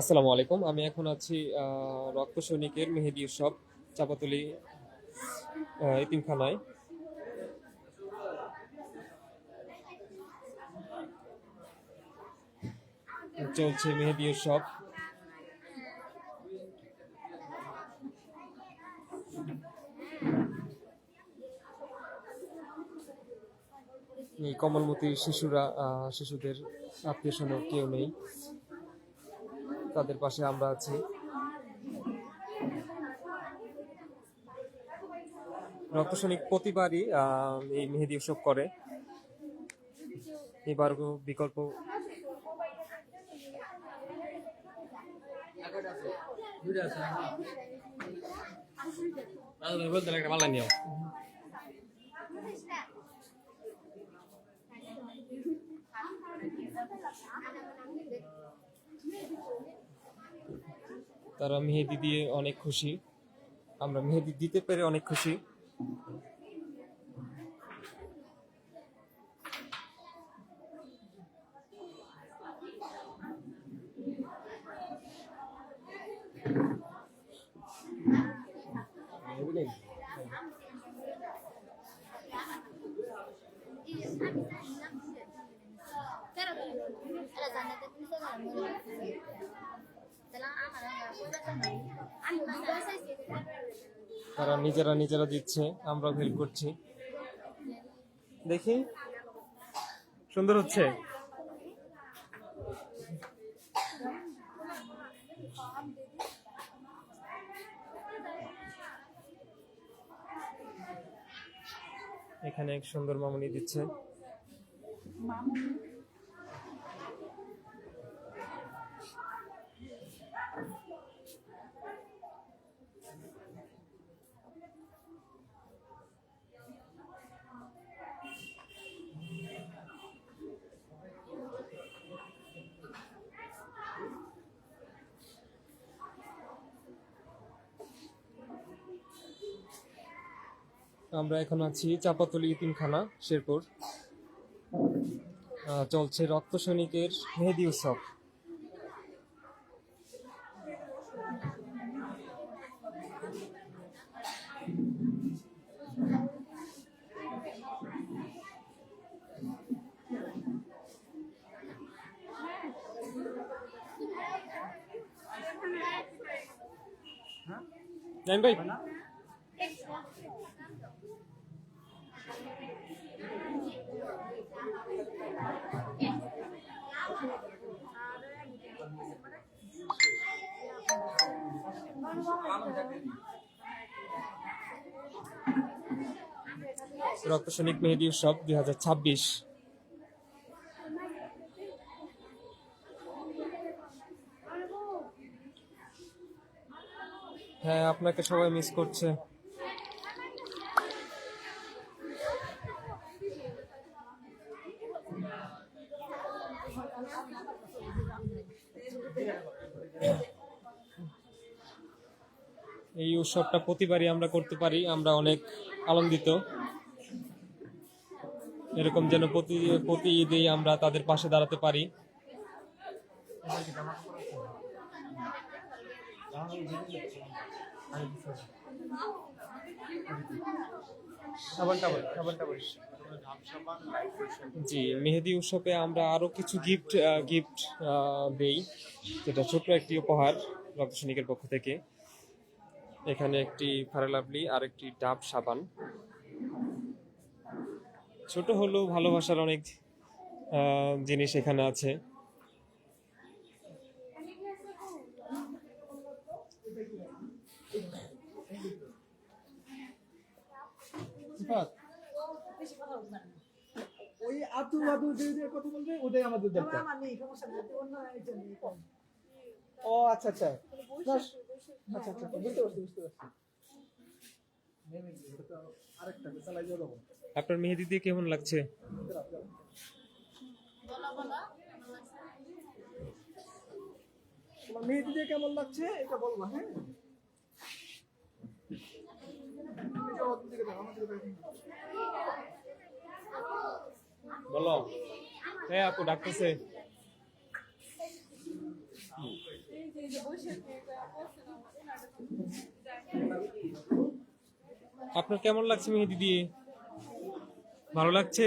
আসসালামু আলাইকুম। আমি এখন আছি রক্ত সৈনিকের মেহেদি উৎসব চাপাতলি এতিমখানায়। চলছে মেহেদি উৎসব। এই কমলমতি শিশুদের আত্মীয় স্বজন কেউ নেই, তাদের পাশে আমরা আছি। রক্ত সৈনিক প্রতিবারই এই মেহেদি উৎসব করে, এবার বিকল্প। তারা মেহেদি দিয়ে অনেক খুশি, আমরা মেহেদি দিতে পেরে অনেক খুশি। তারা নিজেরা নিজেরা দিচ্ছে, আমরা হেল্প করছি। দেখি সুন্দর হচ্ছে। এখানে এক সুন্দর মামুনি দিচ্ছে। আমরা এখন আছি চাপাতলি এতিমখানা, শেরপুর। চলছে রক্ত সৈনিকের মেহেদি উৎসব। জান ভাই, রক্ত সৈনিক মেহেদি উৎসব 2026। হ্যাঁ, আপনাকে সবাই মিস করছে। এই উৎসবটা প্রতিবারই আমরা করতে পারি, আমরা অনেক আনন্দিত। এরকম যেন প্রতি প্রতি ঈদেই আমরা তাদের পাশে দাঁড়াতে পারি। জি, মেহেদি উৎসবে আমরা আরো কিছু গিফট দেই, যেটা ছোট্ট একটি উপহার রক্ত সৈনিকের পক্ষ থেকে। এখানে একটি ফেয়ার লাভলি আর একটি ডাব সাবান। ছোট হলেও ভালোবাসার অনেক জিনিস এখানে আছে। ওই আতু আতু যে কথা বলবে ওটাই আমাদের দরকার। ও আচ্ছা আচ্ছা আচ্ছা আচ্ছা বুঝতে পারছি। আরেকটা চালাই যাবো। আপনার মেহেদি দিয়ে কেমন লাগছে? তোমার মেহেদি দিয়ে কেমন লাগছে এটা বলবা। হ্যাঁ, বলো। হ্যাঁ আপু ডাকতেছে। আপনার কেমন লাগছে মেহেদি দিয়ে? ভালো লাগছে?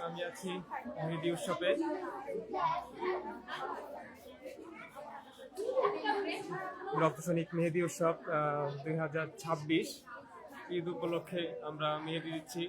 আমি আছি মেহেদি উৎসবে। রক্তসনিক মেহেদি উৎসব 2026 ঈদ উপলক্ষে আমরা মেহেদি দিচ্ছি।